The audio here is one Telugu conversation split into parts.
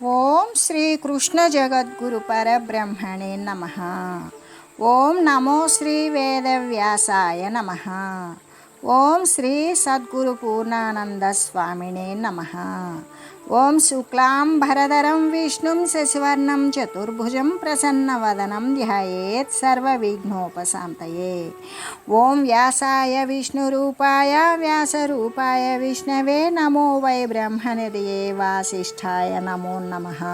ఓం శ్రీ కృష్ణ జగద్గురు పరబ్రహ్మణే నమ. ఓం నమో శ్రీ వేదవ్యాసాయ నమ. ఓం శ్రీ సద్గురు పూర్ణానంద స్వామినే నమ. ఓం శుక్లాంబరధరం విష్ణుం శశివర్ణం చతుర్భుజం ప్రసన్నవదనం ధ్యాయేత్ సర్వవిఘ్నోపశాంతయే. ఓం వ్యాసాయ విష్ణురూపాయ వ్యాసరూపాయ విష్ణవే నమో వై బ్రహ్మనిధయే వాసిష్ఠాయ నమో నమః.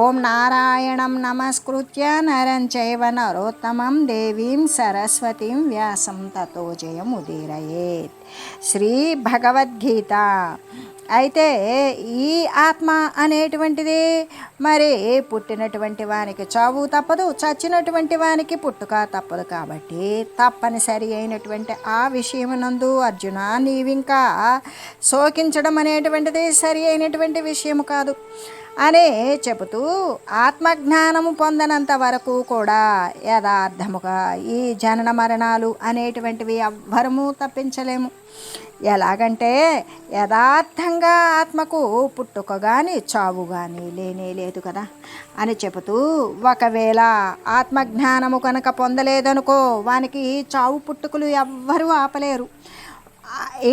ఓం నారాయణం నమస్కృత్య నరం చైవ నరోత్తమం దేవీం సరస్వతీం వ్యాసం తతో జయముదీరయేత్. శ్రీ భగవద్గీత. అయితే ఈ ఆత్మ అనేటువంటిది మరి పుట్టినటువంటి వానికి చావు తప్పదు, చచ్చినటువంటి వానికి పుట్టుక తప్పదు. కాబట్టి తప్పనిసరి అయినటువంటి ఆ విషయమునందు అర్జున నీవింకా శోకించడం అనేటువంటిది సరి అయినటువంటి విషయము కాదు అని చెబుతూ ఆత్మజ్ఞానము పొందనంత వరకు కూడా యథార్థముగా ఈ జనన మరణాలు అనేటువంటివి ఎవ్వరము తప్పించలేము. ఎలాగంటే యథార్థంగా ఆత్మకు పుట్టుక కానీ చావు కానీ లేనే లేదు కదా అని చెబుతూ, ఒకవేళ ఆత్మజ్ఞానము కనుక పొందలేదనుకో వానికి చావు పుట్టుకలు ఎవ్వరూ ఆపలేరు.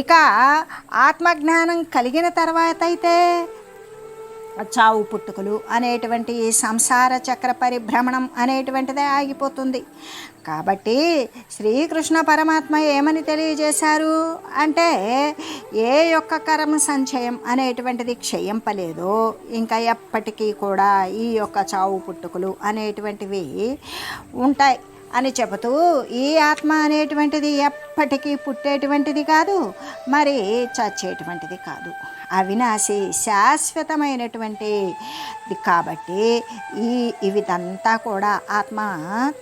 ఇక ఆత్మజ్ఞానం కలిగిన తర్వాత అయితే చావు పుట్టుకలు అనేటువంటి సంసార చక్ర పరిభ్రమణం అనేటువంటిదే ఆగిపోతుంది. కాబట్టి శ్రీకృష్ణ పరమాత్మ ఏమని తెలియజేశారు అంటే, ఏ యొక్క కర్మ సంచయం అనేటువంటిది క్షయింపలేదో ఇంకా ఎప్పటికీ కూడా ఈ యొక్క చావు పుట్టుకలు అనేటువంటివి ఉంటాయి అని చెబుతూ, ఈ ఆత్మ అనేటువంటిది ఎప్పటికీ పుట్టేటువంటిది కాదు, మరి చచ్చేటువంటిది కాదు, అవినాశి శాశ్వతమైనటువంటి కాబట్టి ఇవిదంతా కూడా ఆత్మ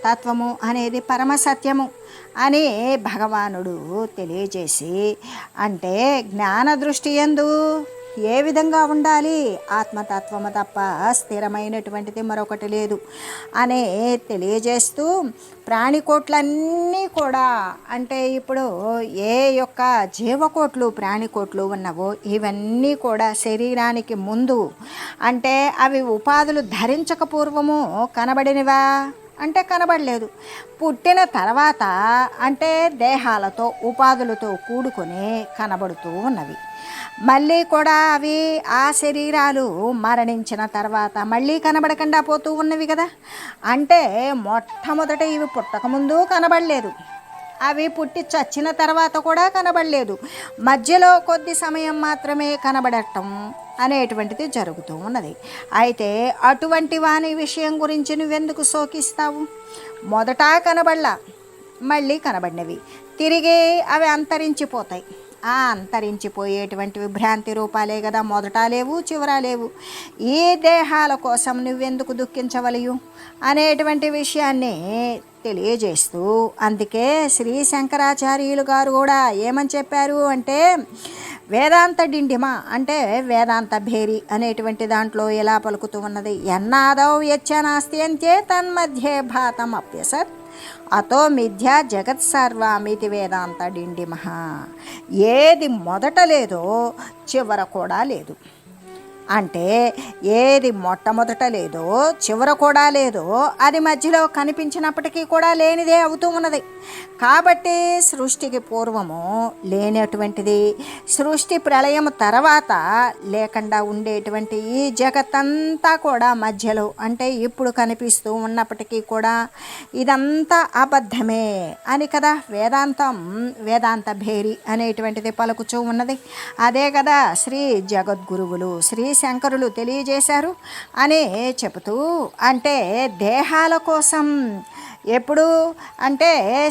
తత్వము అనేది పరమసత్యము అని భగవానుడు తెలియజేసి, అంటే జ్ఞాన దృష్టి యందు ఏ విధంగా ఉండాలి, ఆత్మతత్వము తప్ప స్థిరమైనటువంటిది మరొకటి లేదు అని తెలియజేస్తూ, ప్రాణికోట్లన్నీ కూడా అంటే ఇప్పుడు ఏ యొక్క జీవకోట్లు ప్రాణికోట్లు ఉన్నవో ఇవన్నీ కూడా శరీరానికి ముందు అంటే అవి ఉపాధులు ధరించక పూర్వము కనబడినవా అంటే కనబడలేదు. పుట్టిన తర్వాత అంటే దేహాలతో ఉపాధులతో కూడుకొని కనబడుతూ ఉన్నవి. మళ్ళీ కూడా అవి ఆ శరీరాలు మరణించిన తర్వాత మళ్ళీ కనబడకుండా పోతూ ఉన్నవి కదా. అంటే మొట్టమొదట ఇవి పుట్టకముందు కనబడలేదు, అవి పుట్టి చచ్చిన తర్వాత కూడా కనబడలేదు, మధ్యలో కొద్ది సమయం మాత్రమే కనబడటం అనేటువంటిది జరుగుతూ ఉన్నది. అయితే అటువంటి వాని విషయం గురించి నువ్వెందుకు శోకిస్తావు? మొదట కనబడలా, మళ్ళీ కనబడినవి తిరిగి అవి అంతరించిపోతాయి. ఆ అంతరించిపోయేటువంటివి భ్రాంతి రూపాలే కదా, మొదట లేవు చివర లేవు. ఈ దేహాల కోసం నువ్వెందుకు దుఃఖించవలయు అనేటువంటి విషయాన్ని తెలియజేస్తూ, అందుకే శ్రీ శంకరాచార్యులు గారు కూడా ఏమని చెప్పారు అంటే, వేదాంత డిండిమ అంటే వేదాంత భేరి అనేటువంటి దాంట్లో ఎలా పలుకుతూ ఉన్నది, ఎన్నాదౌ యచ్చనాస్తి అంతే తన్మధ్యే భాతం అప్యసత్ అతో మిథ్యా జగత్ సర్వామితి వేదాంత డిండిమ. ఏది మొదట లేదో చివర కూడా లేదు. అంటే ఏది మొట్టమొదట లేదో చివర కూడా లేదో అది మధ్యలో కనిపించినప్పటికీ కూడా లేనిదే అవుతూ ఉన్నది. కాబట్టి సృష్టికి పూర్వము లేనటువంటిది, సృష్టి ప్రళయం తర్వాత లేకుండా ఉండేటువంటి ఈ జగత్తంతా కూడా మధ్యలో అంటే ఇప్పుడు కనిపిస్తూ ఉన్నప్పటికీ కూడా ఇదంతా అబద్ధమే అని కదా వేదాంత భేరి అనేటువంటిది పలుకుచూ ఉన్నది. అదే కదా శ్రీ జగద్గురువులు శ్రీ శంకరులు తెలియజేశారు అని చెబుతూ, అంటే దేహాల కోసం ఎప్పుడు అంటే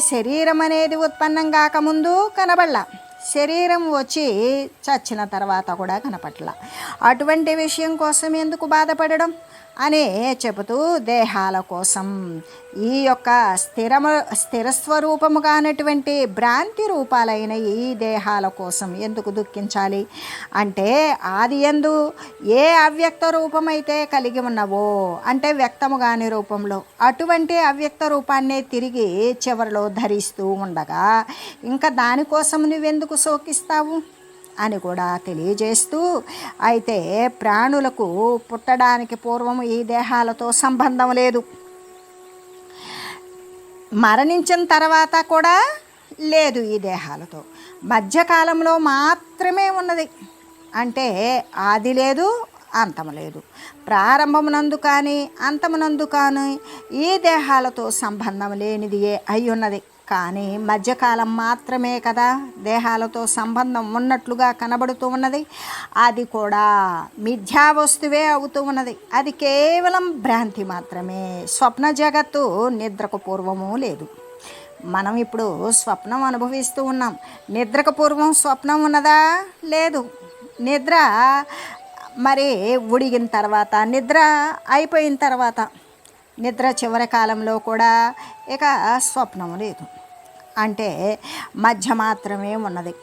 శరీరం అనేది ఉత్పన్నం కాకముందు కనబడలా, శరీరం వచ్చి చచ్చిన తర్వాత కూడా కనపట్ల. అటువంటి విషయం కోసం ఎందుకు బాధపడడం అని చెబుతూ, దేహాల కోసం ఈ యొక్క స్థిరస్వరూపముగా అనేటువంటి భ్రాంతి రూపాలైన ఈ దేహాల కోసం ఎందుకు దుఃఖించాలి అంటే, ఆది యందు ఏ అవ్యక్త రూపమైతే కలిగి ఉన్నవో అంటే వ్యక్తము కాని రూపంలో అటువంటి అవ్యక్త రూపాన్నే తిరిగి చివరిలో ధరిస్తూ ఉండగా ఇంకా దానికోసం నువ్వెందుకు శోకిస్తావు అని కూడా తెలియజేస్తూ, అయితే ప్రాణులకు పుట్టడానికి పూర్వం ఈ దేహాలతో సంబంధం లేదు, మరణించిన తర్వాత కూడా లేదు, ఈ దేహాలతో మధ్యకాలంలో మాత్రమే ఉన్నది. అంటే ఆది లేదు, అంతము లేదు. ప్రారంభమునందు కానీ అంతమునందు కానీ ఈ దేహాలతో సంబంధం లేనిది అయ్యున్నది. కానీ మధ్యకాలం మాత్రమే కదా దేహాలతో సంబంధం ఉన్నట్లుగా కనబడుతూ ఉన్నది. అది కూడా మిథ్యా వస్తువే అవుతూ ఉన్నది. అది కేవలం భ్రాంతి మాత్రమే. స్వప్న జగత్తు నిద్రకు పూర్వము లేదు. మనం ఇప్పుడు స్వప్నం అనుభవిస్తూ ఉన్నాం. నిద్రకు పూర్వం స్వప్నం ఉన్నదా? లేదు. నిద్ర మరి ఉడిగిన తర్వాత, నిద్ర అయిపోయిన తర్వాత, నిద్ర చివరి కాలంలో కూడా ఇక స్వప్నం లేదు. అంటే మధ్య మాత్రమే ఉన్నది.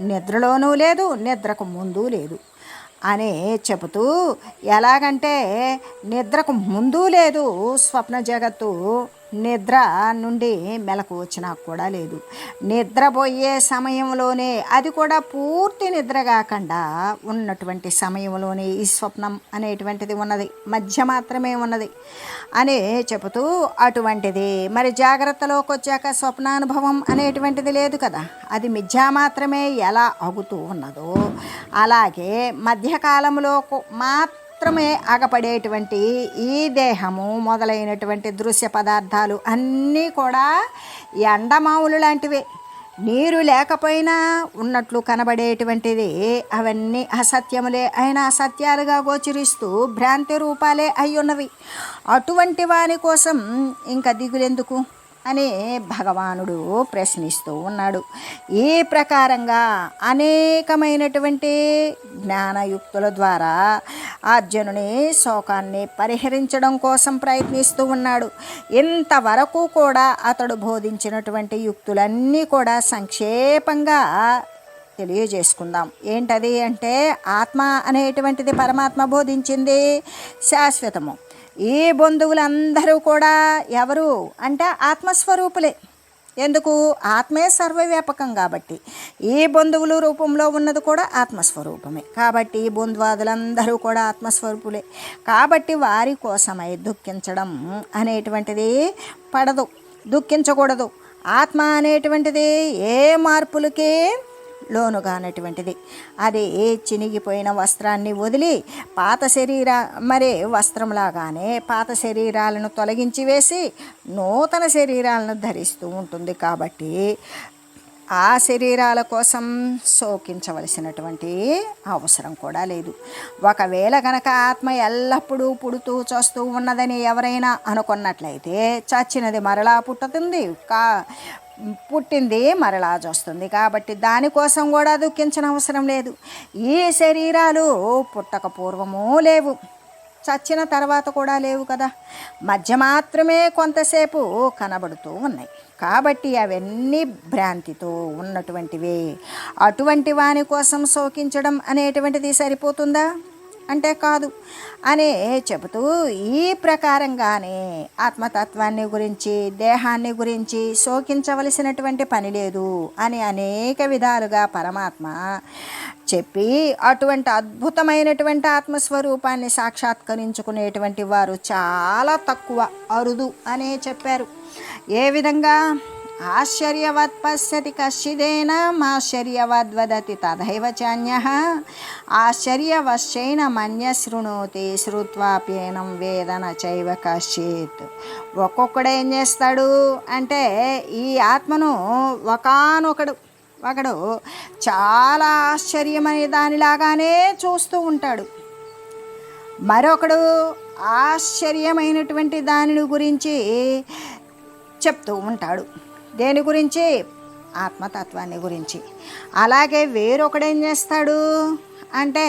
నిద్రలోనూ లేదు, నిద్రకు ముందు లేదు అని చెబుతూ, ఎలాగంటే నిద్రకు ముందు లేదు స్వప్న జగత్తు, నిద్ర నుండి మెలకు వచ్చినా కూడా లేదు. నిద్రపోయే సమయంలోనే, అది కూడా పూర్తి నిద్ర కాకుండా ఉన్నటువంటి సమయంలోనే ఈ స్వప్నం అనేటువంటిది ఉన్నది, మధ్య మాత్రమే ఉన్నది అని చెబుతూ, అటువంటిది మరి జాగ్రత్తలోకి వచ్చాక స్వప్నానుభవం అనేటువంటిది లేదు కదా, అది మిథ్యా మాత్రమే ఎలా అగుతూ ఉన్నదో అలాగే మధ్యకాలంలో మాత్రమే అగపడేటువంటి ఈ దేహము మొదలైనటువంటి దృశ్య పదార్థాలు అన్నీ కూడా ఎండమావులు లాంటివే. నీరు లేకపోయినా ఉన్నట్లు కనబడేటువంటిది అవన్నీ అసత్యములే అయినా అసత్యాలుగా గోచరిస్తూ భ్రాంతి రూపాలే అయ్యున్నవి. అటువంటి వాని కోసం ఇంకా దిగులెందుకు అని భగవానుడు ప్రశ్నిస్తూ ఉన్నాడు. ఈ ప్రకారంగా అనేకమైనటువంటి జ్ఞానయుక్తుల ద్వారా అర్జునుని శోకాన్ని పరిహరించడం కోసం ప్రయత్నిస్తూ ఉన్నాడు. ఇంతవరకు కూడా అతడు బోధించినటువంటి యుక్తులన్నీ కూడా సంక్షేపంగా తెలియజేసుకుందాం. ఏంటది అంటే, ఆత్మ అనేటువంటిది పరమాత్మ బోధించింది శాశ్వతము. ఈ బంధువులందరూ కూడా ఎవరు అంటే ఆత్మస్వరూపులే. ఎందుకు? ఆత్మే సర్వవ్యాపకం కాబట్టి. ఈ బంధువుల రూపంలో ఉన్నది కూడా ఆత్మస్వరూపమే కాబట్టి బంధువాదులందరూ కూడా ఆత్మస్వరూపులే. కాబట్టి వారి కోసమై దుఃఖించడం అనేటువంటిది పడదు, దుఃఖించకూడదు. ఆత్మ అనేటువంటిది ఏ మార్పులకి లోనుగానటువంటిది. అది చినిగిపోయిన వస్త్రాన్ని వదిలి పాత వస్త్రంలాగానే పాత శరీరాలను తొలగించి వేసి నూతన శరీరాలను ధరిస్తూ ఉంటుంది. కాబట్టి ఆ శరీరాల కోసం శోకించవలసినటువంటి అవసరం కూడా లేదు. ఒకవేళ కనుక ఆత్మ ఎల్లప్పుడూ పుడుతూ చస్తూ ఉన్నదని ఎవరైనా అనుకున్నట్లయితే, చచ్చినది మరలా పుట్టుతుంది, పుట్టింది మరలా చస్తుంది. కాబట్టి దానికోసం కూడా దుఃఖించిన అవసరం లేదు. ఈ శరీరాలు పుట్టక పూర్వము లేవు, చచ్చిన తర్వాత కూడా లేవు కదా, మధ్య మాత్రమే కొంతసేపు కనబడుతూ ఉన్నాయి. కాబట్టి అవన్నీ భ్రాంతితో ఉన్నటువంటివే. అటువంటి వాని కోసం శోకించడం అనేటువంటిది సరిపోతుందా అంటే కాదు అని చెబుతూ, ఈ ప్రకారంగానే ఆత్మతత్వాన్ని గురించి, దేహాన్ని గురించి శోకించవలసినటువంటి పని లేదు అని అనేక విధాలుగా పరమాత్మ చెప్పి, అటువంటి అద్భుతమైనటువంటి ఆత్మస్వరూపాన్ని సాక్షాత్కరించుకునేటువంటి వారు చాలా తక్కువ, అరుదు అనే చెప్పారు. ఏ విధంగా? ఆశ్చర్యవత్ పశ్యతి కశ్చిదేనమాశ్చర్యవద్ వదతి తథైవ చాన్యః ఆశ్చర్యవశ్చైన మన్య శృణోతి శ్రుత్వాప్యేనం వేదన చైవ కశ్చిత్. ఒక్కొక్కడు ఏం చేస్తాడు అంటే, ఈ ఆత్మను ఒకడు చాలా ఆశ్చర్యమనే దానిలాగానే చూస్తూ ఉంటాడు, మరొకడు ఆశ్చర్యమైనటువంటి దానిని గురించి చెప్తూ ఉంటాడు. దేని గురించి? ఆత్మతత్వాన్ని గురించి. అలాగే వేరొకడేం చేస్తాడు అంటే,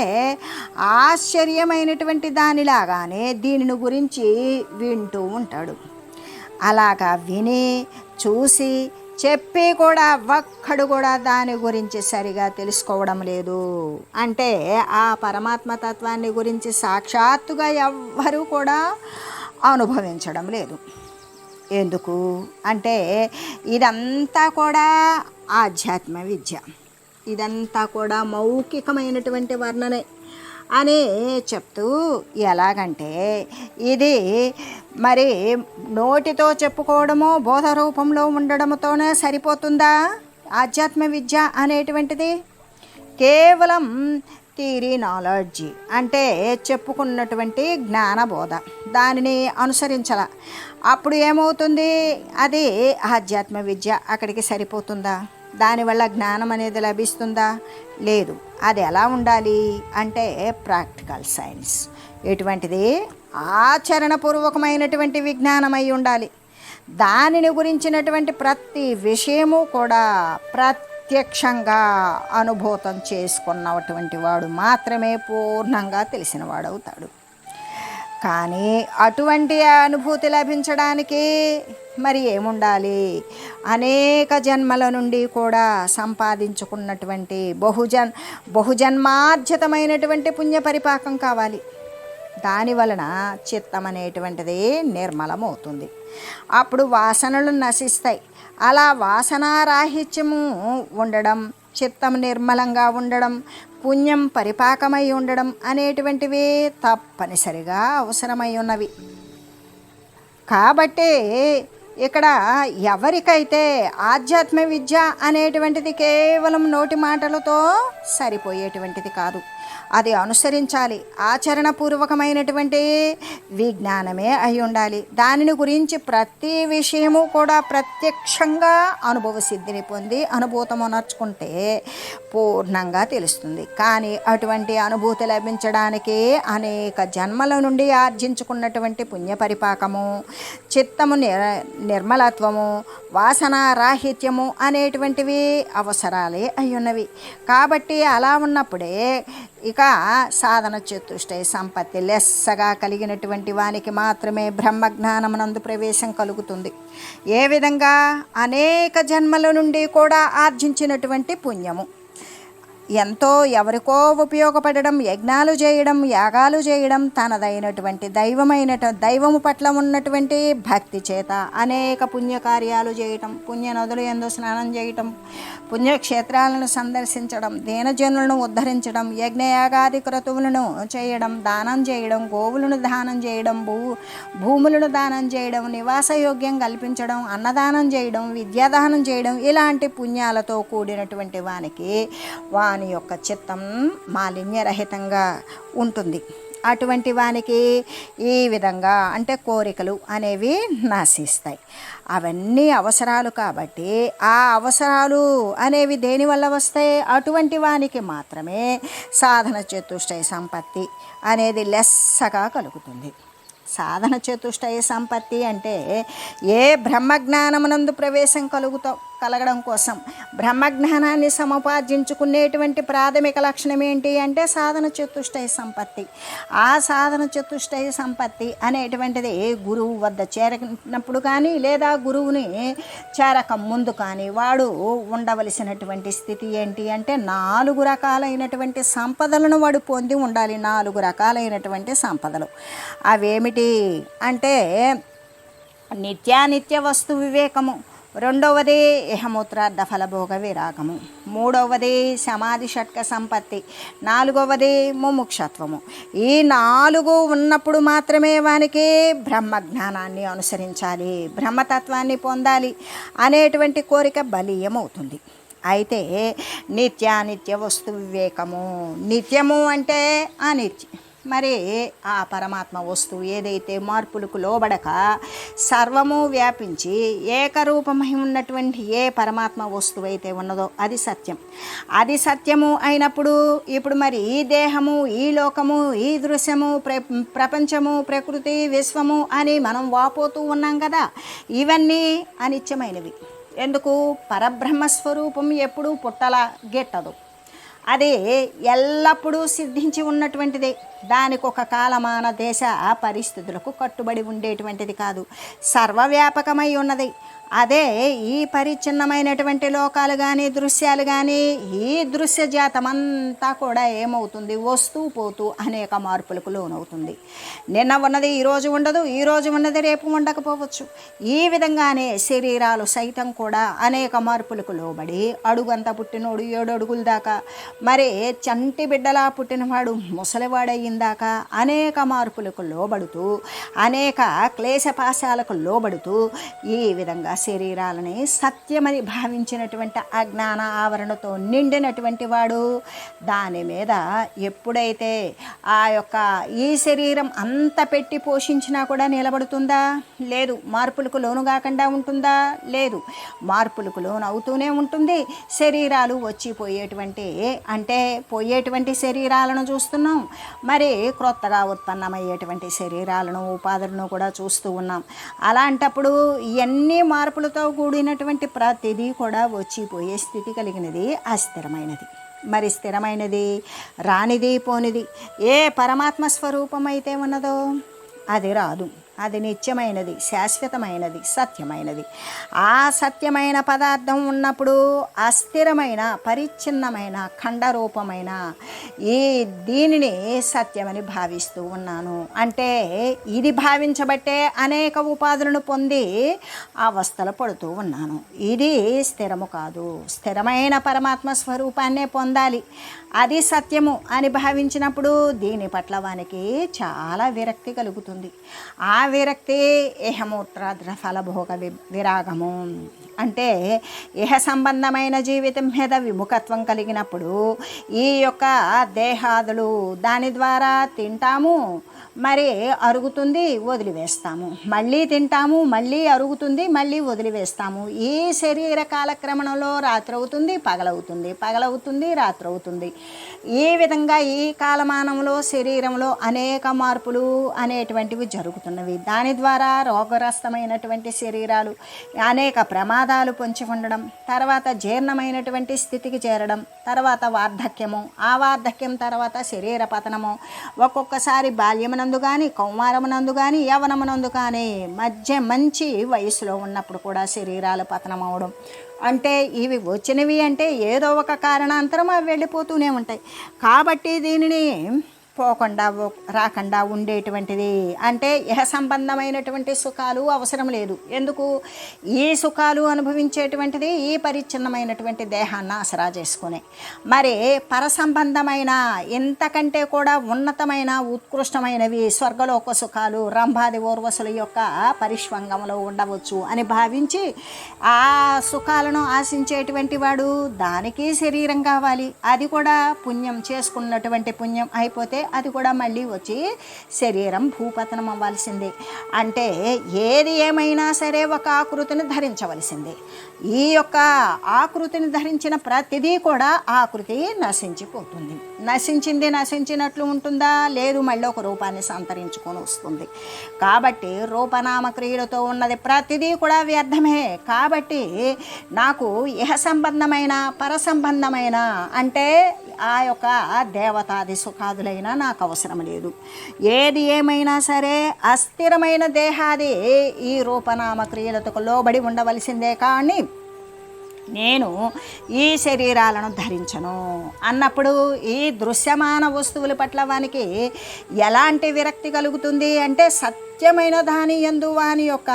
ఆశ్చర్యమైనటువంటి దానిలాగానే దీనిని గురించి వింటూ ఉంటాడు. అలాగా విని చూసి చెప్పి కూడా ఒక్కడు కూడా దాని గురించి సరిగా తెలుసుకోవడం లేదు. అంటే ఆ పరమాత్మ తత్వాన్ని గురించి సాక్షాత్తుగా ఎవ్వరూ కూడా అనుభవించడం లేదు. ఎందుకు అంటే, ఇదంతా కూడా ఆధ్యాత్మ విద్య. ఇదంతా కూడా మౌఖికమైనటువంటి వర్ణనే అని చెప్తూ, ఎలాగంటే ఇది మరి నోటితో చెప్పుకోవడము బోధ రూపంలో ఉండడంతోనే సరిపోతుందా ఆధ్యాత్మ విద్య అనేటువంటిది? కేవలం థియరీ నాలెడ్జీ అంటే చెప్పుకున్నటువంటి జ్ఞానబోధ, దానిని అనుసరించాల. అప్పుడు ఏమవుతుంది? అది ఆధ్యాత్మ విద్య అక్కడికి సరిపోతుందా? దానివల్ల జ్ఞానం అనేది లభిస్తుందా? లేదు. అది ఎలా ఉండాలి అంటే ప్రాక్టికల్ సైన్స్. ఎటువంటిది? ఆచరణపూర్వకమైనటువంటి విజ్ఞానమై ఉండాలి. దానిని గురించినటువంటి ప్రతి విషయము కూడా ప్రత్యక్షంగా అనుభూతం చేసుకున్నటువంటి వాడు మాత్రమే పూర్ణంగా తెలిసిన వాడవుతాడు. కానీ అటువంటి అనుభూతి లభించడానికి మరి ఏముండాలి? అనేక జన్మల నుండి కూడా సంపాదించుకున్నటువంటి బహుజన్మార్జితమైనటువంటి పుణ్య పరిపాకం కావాలి. దాని వలన చిత్తం అనేటువంటిది నిర్మలమవుతుంది. అప్పుడు వాసనలు నశిస్తాయి. అలా వాసనారాహిత్యము ఉండడం, చిత్తం నిర్మలంగా ఉండడం, పుణ్యం పరిపాకమై ఉండడం అనేటువంటివి తప్పనిసరిగా అవసరమై ఉన్నవి. కాబట్టి ఇక్కడ ఎవరికైతే ఆధ్యాత్మ విద్య అనేటువంటిది కేవలం నోటి మాటలతో సరిపోయేటువంటిది కాదు, అది అనుసరించాలి. ఆచరణపూర్వకమైనటువంటి విజ్ఞానమే అయి ఉండాలి. దానిని గురించి ప్రతి విషయము కూడా ప్రత్యక్షంగా అనుభవ సిద్ధిని పొంది అనుభూతము నర్చుకుంటే పూర్ణంగా తెలుస్తుంది. కానీ అటువంటి అనుభూతి లభించడానికి అనేక జన్మల నుండి ఆర్జించుకున్నటువంటి పుణ్య పరిపాకము, చిత్తము నిర్మలత్వము, వాసన రాహిత్యము అనేటువంటివి అవసరాలే అయ్యున్నవి. కాబట్టి అలా ఉన్నప్పుడే ఇక సాధన చతుష్టయ సంపత్తి లెస్సగా కలిగినటువంటి వానికి మాత్రమే బ్రహ్మజ్ఞానమునందు ప్రవేశం కలుగుతుంది. ఏ విధంగా? అనేక జన్మల నుండి కూడా ఆర్జించినటువంటి పుణ్యము ఎంతో ఎవరికో ఉపయోగపడడం, యజ్ఞాలు చేయడం, యాగాలు చేయడం, తనదైనటువంటి దైవము పట్ల ఉన్నటువంటి భక్తి చేత అనేక పుణ్యకార్యాలు చేయటం, పుణ్యనదులు యందు స్నానం చేయటం, పుణ్యక్షేత్రాలను సందర్శించడం, దీనజనులను ఉద్ధరించడం, యజ్ఞయాగాది క్రతువులను చేయడం, దానం చేయడం, గోవులను దానం చేయడం, భూములను దానం చేయడం, నివాసయోగ్యం కల్పించడం, అన్నదానం చేయడం, విద్యాదానం చేయడం, ఇలాంటి పుణ్యాలతో కూడినటువంటి వానికి వాని యొక్క చిత్తం మాలిన్యరహితంగా ఉంటుంది. అటువంటి వానికి ఈ విధంగా అంటే కోరికలు అనేవి నశిస్తాయి. అవన్నీ అవసరాలు కాబట్టి ఆ అవసరాలు అనేవి దేనివల్ల వస్తాయి? అటువంటి వానికి మాత్రమే సాధన చతుష్టయ సంపత్తి అనేది లెస్సగా కలుగుతుంది. సాధన చతుష్టయ సంపత్తి అంటే ఏ బ్రహ్మజ్ఞానమునందు ప్రవేశం కలగడం కోసం బ్రహ్మజ్ఞానాన్ని సముపార్జించుకునేటువంటి ప్రాథమిక లక్షణం ఏంటి అంటే సాధన చతుష్టయ సంపత్తి. ఆ సాధన చతుష్టయ సంపత్తి అనేటువంటిది గురువు వద్ద చేరినప్పుడు కానీ లేదా గురువుని చేరక ముందు కానీ వాడు ఉండవలసినటువంటి స్థితి ఏంటి అంటే 4 రకాలైనటువంటి సంపదలను వాడు పొంది ఉండాలి. 4 రకాలైనటువంటి సంపదలు అవేమిటి అంటే నిత్యానిత్య వస్తు వివేకము, రెండవది ఇహమూత్రార్థ ఫలభోగ విరాగము, మూడవది సమాధి షట్క సంపత్తి, నాలుగవది ముముక్షత్వము. ఈ 4 ఉన్నప్పుడు మాత్రమే వానికి బ్రహ్మజ్ఞానాన్ని అనుసరించాలి, బ్రహ్మతత్వాన్ని పొందాలి అనేటువంటి కోరిక బలీయమవుతుంది. అయితే నిత్యానిత్య వస్తు వివేకము, నిత్యము అంటే అనిత్యం. మరి ఆ పరమాత్మ వస్తువు ఏదైతే మార్పులకు లోబడక సర్వము వ్యాపించి ఏకరూపమై ఉన్నటువంటి ఏ పరమాత్మ వస్తువు అయితే ఉన్నదో అది సత్యం. అది సత్యము అయినప్పుడు ఇప్పుడు మరి ఈ దేహము, ఈ లోకము, ఈ దృశ్యము, ప్రపంచము, ప్రకృతి, విశ్వము అని మనం వాపోతూ ఉన్నాం కదా, ఇవన్నీ అనిత్యమైనవి. ఎందుకు? పరబ్రహ్మస్వరూపం ఎప్పుడూ పుట్టల గిట్టదు. అది ఎల్లప్పుడూ సిద్ధించి ఉన్నటువంటిది. దానికి ఒక కాలమాన దేశ పరిస్థితులకు కట్టుబడి ఉండేటువంటిది కాదు, సర్వవ్యాపకమై ఉన్నది. అదే ఈ పరిచ్ఛిన్నమైనటువంటి లోకాలు కానీ దృశ్యాలు కానీ ఈ దృశ్య జాతమంతా కూడా ఏమవుతుంది, వస్తూ పోతూ అనేక మార్పులకు లోనవుతుంది. నిన్న ఉన్నది ఈరోజు ఉండదు, ఈరోజు ఉన్నది రేపు ఉండకపోవచ్చు. ఈ విధంగానే శరీరాలు సైతం కూడా అనేక మార్పులకు లోబడి అడుగంతా పుట్టినోడు 7 అడుగుల దాకా, మరి చంటి బిడ్డలా పుట్టినవాడు ముసలివాడయ్యిందాకా అనేక మార్పులకు లోబడుతూ అనేక క్లేశపాశాలకు లోబడుతూ ఈ విధంగా శరీరాలని సత్యమని భావించినటువంటి అజ్ఞాన ఆవరణతో నిండినటువంటి వాడు దాని మీద ఎప్పుడైతే ఆ యొక్క ఈ శరీరం అంత పెట్టి పోషించినా కూడా నిలబడుతుందా? లేదు. మార్పులకు లోను కాకుండా ఉంటుందా? లేదు. మార్పులకు లోను అవుతూనే ఉంటుంది. శరీరాలు వచ్చిపోయేటువంటి అంటే పోయేటువంటి శరీరాలను చూస్తున్నాం, మరి క్రొత్తగా ఉత్పన్నమయ్యేటువంటి శరీరాలను ఉపాధులను కూడా చూస్తూ ఉన్నాం. అలాంటప్పుడు ఇవన్నీ మార్పులతో కూడినటువంటి ప్రతిదీ కూడా వచ్చిపోయే స్థితి కలిగినది అస్థిరమైనది. మరి స్థిరమైనది రానిది పోనిది ఏ పరమాత్మ స్వరూపం అయితే ఉన్నదో అది రాదు, అది నిత్యమైనది, శాశ్వతమైనది, సత్యమైనది. ఆ సత్యమైన పదార్థం ఉన్నప్పుడు అస్థిరమైన పరిచ్ఛిన్నమైన ఖండరూపమైన ఈ దీనిని సత్యమని భావిస్తూ ఉన్నాను. అంటే ఇది భావించబట్టే అనేక ఉపాధులను పొంది అవస్థలు పడుతూ ఉన్నాను. ఇది స్థిరము కాదు. స్థిరమైన పరమాత్మ స్వరూపాన్నే పొందాలి, అది సత్యము అని భావించినప్పుడు దీని పట్ల వానికి చాలా విరక్తి కలుగుతుంది. ఆ విరక్తి ఇహమూత్రాద్ర ఫలభోగ విరాగము. అంటే ఇహ సంబంధమైన జీవితం మీద విముఖత్వం కలిగినప్పుడు ఈ యొక్క దేహాదులు దాని ద్వారా తింటాము, మరి అరుగుతుంది, వదిలివేస్తాము, మళ్ళీ తింటాము, మళ్ళీ అరుగుతుంది, మళ్ళీ వదిలివేస్తాము. ఈ శరీర కాలక్రమణంలో రాత్రి అవుతుంది, పగలవుతుంది, పగలవుతుంది, రాత్రి అవుతుంది. ఈ విధంగా ఈ కాలమానంలో శరీరంలో అనేక మార్పులు అనేటువంటివి జరుగుతున్నవి. దాని ద్వారా రోగగ్రస్తమైనటువంటి శరీరాలు అనేక ప్రమాదాలు పొంచి ఉండడం, తర్వాత జీర్ణమైనటువంటి స్థితికి చేరడం, తర్వాత వార్ధక్యము, ఆ వార్ధక్యం తర్వాత శరీర పతనము, ఒక్కొక్కసారి బాల్యమునందు కానీ కౌమారమునందు కానీ యవనమునందు కానీ మంచి వయసులో ఉన్నప్పుడు కూడా శరీరాలు పతనం అవడం. అంటే ఇవి వచ్చినవి అంటే ఏదో ఒక కారణాంతరం అవి వెళ్ళిపోతూనే ఉంటాయి. కాబట్టి దీనిని పోకుండా రాకుండా ఉండేటువంటిది. అంటే ఇహ సంబంధమైనటువంటి సుఖాలు అవసరం లేదు. ఎందుకు? ఈ సుఖాలు అనుభవించేటువంటిది ఈ పరిచ్ఛిన్నమైనటువంటి దేహాన్ని ఆసరా చేసుకునే. మరి పరసంబంధమైన ఇంతకంటే కూడా ఉన్నతమైన ఉత్కృష్టమైనవి స్వర్గలోక సుఖాలు రంభాది ఊర్వశుల యొక్క పరిష్వంగంలో ఉండవచ్చు అని భావించి ఆ సుఖాలను ఆశించేటువంటి వాడు దానికి శరీరం కావాలి. అది కూడా పుణ్యం చేసుకున్నటువంటి పుణ్యం అయిపోతే అది కూడా మళ్ళీ వచ్చి శరీరం భూపతనం అవ్వాల్సిందే. అంటే ఏది ఏమైనా సరే ఒక ఆకృతిని ధరించవలసిందే. ఈ యొక్క ఆకృతిని ధరించిన ప్రతిదీ కూడా ఆకృతి నశించిపోతుంది. నశించింది నశించినట్లు ఉంటుందా? లేదు, మళ్ళీ ఒక రూపాన్ని సంతరించుకొని వస్తుంది. కాబట్టి రూపనామ క్రియలతో ఉన్నది ప్రతిదీ కూడా వ్యర్థమే. కాబట్టి నాకు ఇహ సంబంధమైన పరసంబంధమైన అంటే ఆ యొక్క దేవతాది సుఖాదులైనా నాకు అవసరం లేదు. ఏది ఏమైనా సరే అస్థిరమైన దేహాది ఈ రూపనామ క్రియలతో లోబడి ఉండవలసిందే. కానీ నేను ఈ శరీరాలను ధరించను అన్నప్పుడు ఈ దృశ్యమాన వస్తువుల పట్ల వానికి ఎలాంటి విరక్తి కలుగుతుంది అంటే సత్యమైన దాని యందు వాని యొక్క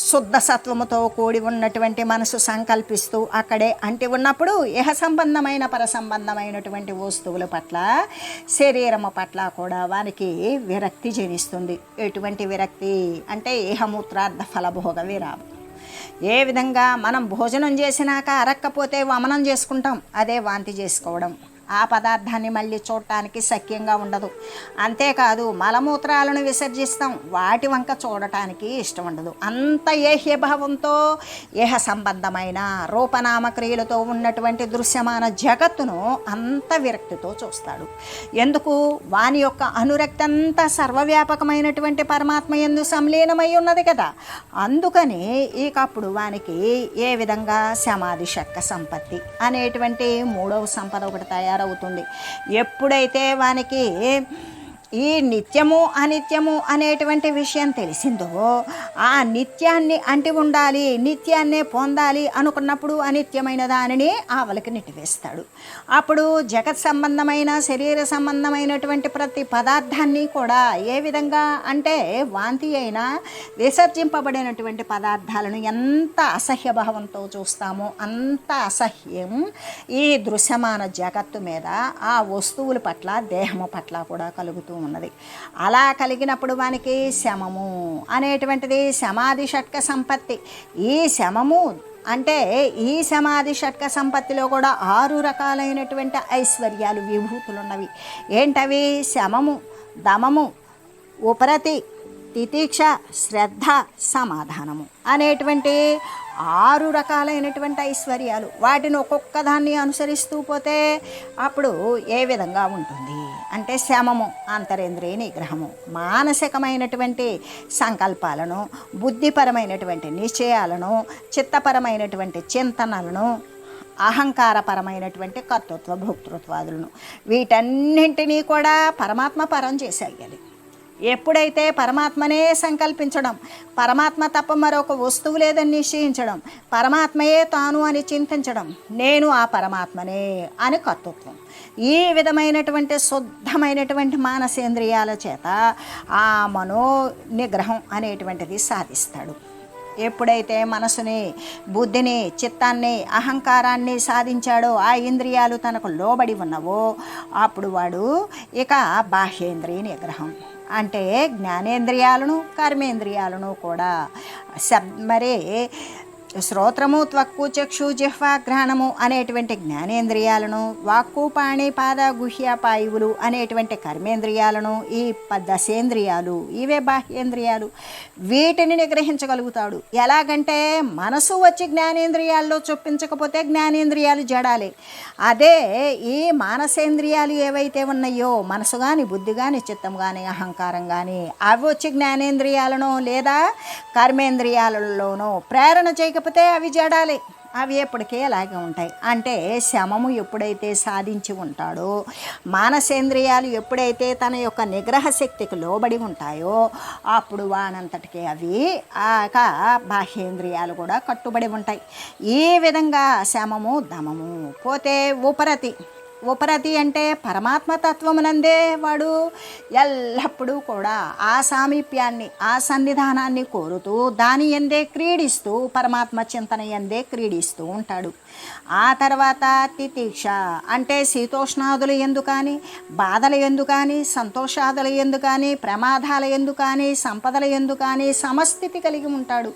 శుద్ధ సత్వముతో కూడి ఉన్నటువంటి మనసు సంకల్పిస్తూ అక్కడే అంటి ఉన్నప్పుడు ఇహ సంబంధమైన పరసంబంధమైనటువంటి వస్తువుల పట్ల శరీరము పట్ల కూడా వానికి విరక్తి జనిస్తుంది. ఎటువంటి విరక్తి అంటే ఇహమూత్రార్థ ఫలభోగ విరామం. ఏ విధంగా మనం భోజనం చేసినాక అరక్కపోతే వమనం చేసుకుంటాం, అదే వాంతి చేసుకోవడం. ఆ పదార్థాన్ని మళ్ళీ చూడటానికి సఖ్యంగా ఉండదు. అంతేకాదు మలమూత్రాలను విసర్జిస్తాం, వాటి వంక చూడటానికి ఇష్టం ఉండదు. అంత ఏహ్యభావంతో ఏహ సంబంధమైన రూపనామక్రియలతో ఉన్నటువంటి దృశ్యమాన జగత్తును అంత విరక్తితో చూస్తాడు. ఎందుకు? వాని యొక్క అనురక్తి అంతా సర్వవ్యాపకమైనటువంటి పరమాత్మ యందు సంలీనమై ఉన్నది కదా. అందుకని ఇకప్పుడు వానికి ఏ విధంగా సమాధి షట్క సంపత్తి అనేటువంటి మూడవ సంపద ఒకటి తయారవుతుంది. ఎప్పుడైతే వానికి ఈ నిత్యము అనిత్యము అనేటువంటి విషయం తెలిసిందో, ఆ నిత్యాన్ని అంటి ఉండాలి, నిత్యాన్నే పొందాలి అనుకున్నప్పుడు అనిత్యమైన దానిని ఆవలికి నెట్టివేస్తాడు. అప్పుడు జగత్ సంబంధమైన శరీర సంబంధమైనటువంటి ప్రతి పదార్థాన్ని కూడా ఏ విధంగా అంటే వాంతి అయినా విసర్జింపబడినటువంటి పదార్థాలను ఎంత అసహ్య భావంతో చూస్తామో అంత అసహ్యం ఈ దృశ్యమాన జగత్తు మీద, ఆ వస్తువుల పట్ల, దేహము పట్ల కూడా కలుగుతూ ఉన్నది. అలా కలిగినప్పుడు మనకి శమము అనేటువంటిది సమాధి షట్క సంపత్తి. ఈ శమము అంటే ఈ సమాధి షట్క సంపత్తిలో కూడా 6 రకాలైనటువంటి ఐశ్వర్యాలు, విభూతులు ఉన్నవి. ఏంటవి? శమము, దమము, ఉపరతి, తితీక్ష, శ్రద్ధ, సమాధానము అనేటువంటి 6 రకాలైనటువంటి ఐశ్వర్యాలు. వాటిని ఒక్కొక్క దాన్ని అనుసరిస్తూ పోతే అప్పుడు ఏ విధంగా ఉంటుంది అంటే శమము అంతరేంద్రియ నిగ్రహము, మానసికమైనటువంటి సంకల్పాలను, బుద్ధిపరమైనటువంటి నిశ్చయాలను, చిత్తపరమైనటువంటి చింతనలను, అహంకారపరమైనటువంటి కర్తృత్వ భోక్తృత్వాదులను, వీటన్నింటినీ కూడా పరమాత్మ పరం చేసేయాలి. ఎప్పుడైతే పరమాత్మనే సంకల్పించడం, పరమాత్మ తప్ప మరొక వస్తువు లేదని నిశ్చయించడం, పరమాత్మయే తాను అని చింతించడం, నేను ఆ పరమాత్మనే అని కర్తృత్వం, ఈ విధమైనటువంటి శుద్ధమైనటువంటి మానసేంద్రియాల చేత ఆ మనో నిగ్రహం అనేటువంటిది సాధిస్తాడు. ఎప్పుడైతే మనసుని, బుద్ధిని, చిత్తాన్ని, అహంకారాన్ని సాధించాడో, ఆ ఇంద్రియాలు తనకు లోబడి ఉన్నవో, అప్పుడు వాడు ఇక బాహ్యేంద్రియ నిగ్రహం అంటే జ్ఞానేంద్రియాలను, కర్మేంద్రియాలను కూడా మరి శ్రోత్రము, త్వక్కు, చక్షు, జిహ్వ, గ్రహణము అనేటువంటి జ్ఞానేంద్రియాలను, వాక్కు, పాణి, పాద, గుహ్య, పాయువులు అనేటువంటి కర్మేంద్రియాలను, ఈ దశేంద్రియాలు ఇవే బాహ్యేంద్రియాలు, వీటిని నిగ్రహించగలుగుతాడు. ఎలాగంటే మనసు వచ్చి జ్ఞానేంద్రియాల్లో చొప్పించకపోతే జ్ఞానేంద్రియాలు జడాలి. అదే ఈ మానసేంద్రియాలు ఏవైతే ఉన్నాయో, మనసు కానీ, బుద్ధి కానీ, చిత్తం కానీ, అహంకారం కానీ, అవి వచ్చి జ్ఞానేంద్రియాలను లేదా కర్మేంద్రియాలలోనూ ప్రేరణ చేయకపోతే అవి జడాలి. అవి ఎప్పటికే అలాగే ఉంటాయి. అంటే శమము ఎప్పుడైతే సాధించి ఉంటాడో, మానసేంద్రియాలు ఎప్పుడైతే తన యొక్క నిగ్రహ శక్తికి లోబడి ఉంటాయో, అప్పుడు వానంతటికీ అవి బాహ్యేంద్రియాలు కూడా కట్టుబడి ఉంటాయి. ఈ విధంగా శమము, దమము పోతే ఉపరతి. ఉపరతి అంటే పరమాత్మ తత్వమునందే వాడు ఎల్లప్పుడూ కూడా ఆ సామీప్యాన్ని, ఆ సన్నిధానాన్ని కోరుతూ దాని ఎందే క్రీడిస్తూ, పరమాత్మ చింతన ఎందే క్రీడిస్తూ ఉంటాడు. ఆ తర్వాత తితీక్ష అంటే శీతోష్ణాదుల యందు కానీ, బాధల యందు కానీ, సంతోషాదుల యందు కానీ, ప్రమాదాల యందు కానీ, సంపదల యందు కానీ సమస్థితి కలిగి ఉంటాడు.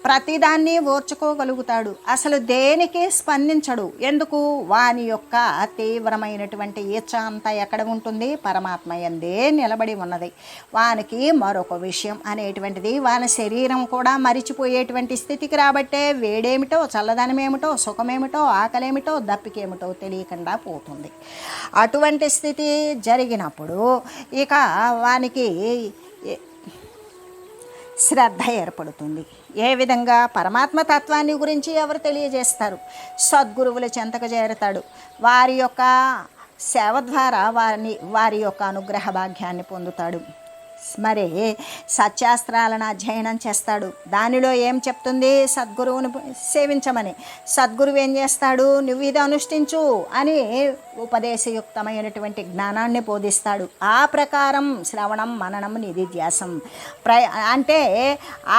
ప్రతిదాన్ని ఓర్చుకోగలుగుతాడు. అసలు దేనికి స్పందించడు. ఎందుకు? వాని యొక్క తీవ్రమైనటువంటి ఈచ్ఛ అంతా ఎక్కడ ఉంటుంది? పరమాత్మ యందే నిలబడి ఉన్నది. వానికి మరొక విషయం అనేటువంటిది, వాని శరీరం కూడా మరిచిపోయేటువంటి స్థితికి రాబట్టే వేడేమిటో, చల్లదనమేమిటో, సుఖమేమిటో, ఆకలేమిటో, దప్పికేమిటో తెలియకుండా పోతుంది. అటువంటి స్థితి జరిగినప్పుడు ఇక వానికి శ్రద్ధ ఏర్పడుతుంది. ఏ విధంగా? పరమాత్మ తత్వాన్ని గురించి ఎవరు తెలియజేస్తారు? సద్గురువుల చెంతకు చేరతాడు. వారి యొక్క సేవ ద్వారా వారి యొక్క అనుగ్రహ భాగ్యాన్ని పొందుతాడు. మరి సత్యాస్త్రాలను అధ్యయనం చేస్తాడు. దానిలో ఏం చెప్తుంది? సద్గురువుని సేవించమని. సద్గురువు ఏం చేస్తాడు? నువ్వు ఇది అనుష్ఠించు అని ఉపదేశయుక్తమైనటువంటి జ్ఞానాన్ని బోధిస్తాడు. ఆ ప్రకారం శ్రవణం, మననం, నిధిధ్యాసం అంటే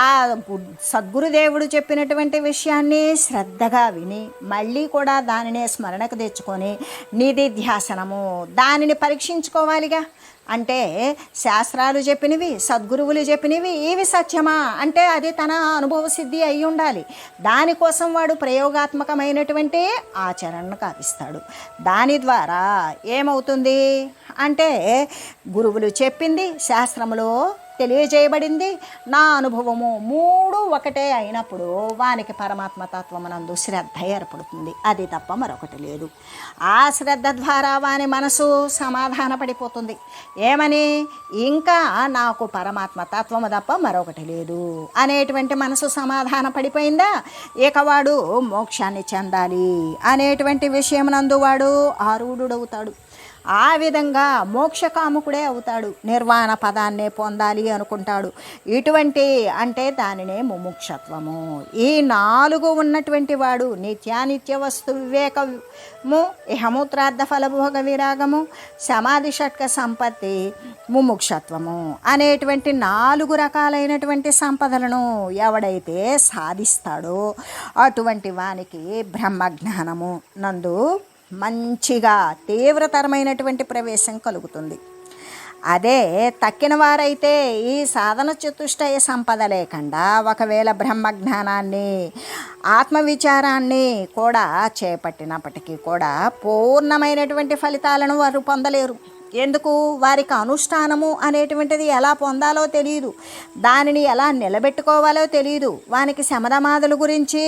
ఆ సద్గురుదేవుడు చెప్పినటువంటి విషయాన్ని శ్రద్ధగా విని మళ్ళీ కూడా దానినే స్మరణకు తెచ్చుకొని నిధిధ్యాసనము, దానిని పరీక్షించుకోవాలిగా. అంటే శాస్త్రాలు చెప్పినవి, సద్గురువులు చెప్పినవి ఇవి సత్యమా అంటే అది తన అనుభవ సిద్ధి అయి ఉండాలి. దానికోసం వాడు ప్రయోగాత్మకమైనటువంటి ఆచరణను కావిస్తాడు. దాని ద్వారా ఏమవుతుంది అంటే గురువులు చెప్పింది, శాస్త్రములో తెలియజేయబడింది, నా అనుభవము మూడు ఒకటే అయినప్పుడు వానికి పరమాత్మ తత్వమునందు శ్రద్ధ ఏర్పడుతుంది. అది తప్ప మరొకటి లేదు. ఆ శ్రద్ధ ద్వారా వాని మనసు సమాధాన పడిపోతుంది. ఏమని? ఇంకా నాకు పరమాత్మ తత్వము తప్ప మరొకటి లేదు అనేటువంటి మనసు సమాధాన పడిపోయిందా, ఇక వాడు మోక్షాన్ని చెందాలి అనేటువంటి విషయమునందు వాడు ఆరూఢుడవుతాడు. ఆ విధంగా మోక్షకాముకుడే అవుతాడు. నిర్వాణ పదాన్నే పొందాలి అనుకుంటాడు. ఇటువంటి అంటే దానినే ముముక్షత్వము. ఈ 4 ఉన్నటువంటి వాడు నిత్యానిత్య వస్తు వివేకము, ఇహమూత్రార్థ ఫలభోగ విరాగము, సమాధి షట్క సంపత్తి, ముముక్షత్వము అనేటువంటి 4 రకాలైనటువంటి సంపదలను ఎవడైతే సాధిస్తాడో అటువంటి వానికి బ్రహ్మజ్ఞానము నందు మంచిగా తీవ్రతరమైనటువంటి ప్రవేశం కలుగుతుంది. అదే తక్కిన వారైతే ఈ సాధన చతుష్టయ సంపద లేకుండా ఒకవేళ బ్రహ్మజ్ఞానాన్ని, ఆత్మవిచారాన్ని కూడా చేపట్టినప్పటికీ కూడా పూర్ణమైనటువంటి ఫలితాలను వారు పొందలేరు. ఎందుకు? వారికి అనుష్ఠానము అనేటువంటిది ఎలా పొందాలో తెలియదు, దానిని ఎలా నిలబెట్టుకోవాలో తెలియదు, వానికి శమధమాదుల గురించి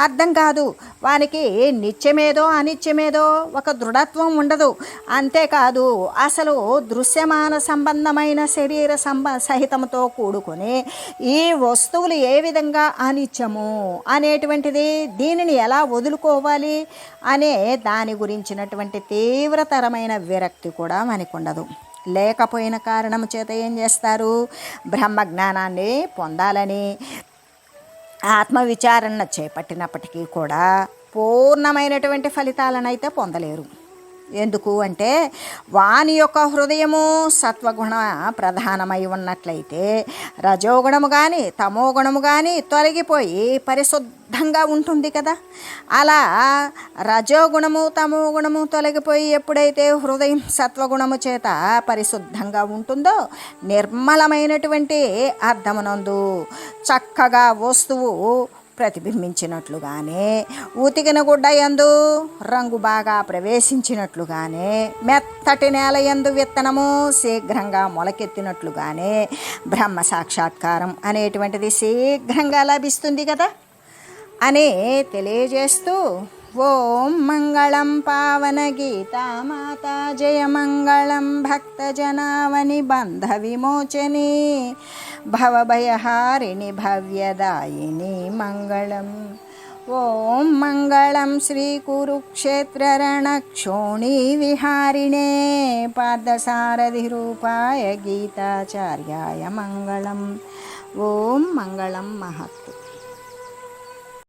అర్థం కాదు, వానికి నిత్యమేదో అనిత్యమేదో ఒక దృఢత్వం ఉండదు. అంతేకాదు అసలు దృశ్యమాన సంబంధమైన శరీర సహితంతో కూడుకొని ఈ వస్తువులు ఏ విధంగా అనిత్యము అనేటువంటిది, దీనిని ఎలా వదులుకోవాలి అనే దాని గురించినటువంటి తీవ్రతరమైన విరక్తి కూడా మనకి ఉండదు. లేకపోయిన కారణం చేత ఏం చేస్తారు? బ్రహ్మజ్ఞానాన్ని పొందాలని ఆత్మవిచారణ చేపట్టినప్పటికీ కూడా పూర్ణమైనటువంటి ఫలితాలను అయితే పొందలేరు. ఎందుకు అంటే వాని యొక్క హృదయము సత్వగుణ ప్రధానమై ఉన్నట్లయితే రజోగుణము కానీ తమోగుణము కానీ తొలగిపోయి పరిశుద్ధంగా ఉంటుంది కదా. అలా రజోగుణము తమోగుణము తొలగిపోయి ఎప్పుడైతే హృదయం సత్వగుణము చేత పరిశుద్ధంగా ఉంటుందో నిర్మలమైనటువంటి అర్థమునందు చక్కగా వస్తువు ప్రతిబింబించినట్లుగానే, ఉతికిన గుడ్డ యందు రంగు బాగా ప్రవేశించినట్లుగానే, మెత్తటి నేల యందు విత్తనము శీఘ్రంగా మొలకెత్తినట్లుగానే బ్రహ్మ సాక్షాత్కారం అనేటువంటిది శీఘ్రంగా లభిస్తుంది కదా అని తెలియజేస్తూ, ఓం మంగళం పావన గీతా మాతా జయ మంగళం భక్తజనావని బంధ విమోచని భవభయహారిణి భవ్యదాయిని మంగళం. ఓం మంగళం శ్రీ కురుక్షేత్ర రణక్షోణి విహారిణే పార్థసారథి రూపాయ గీతాచార్యాయ మంగళం. ఓం మంగళం మహత్తు.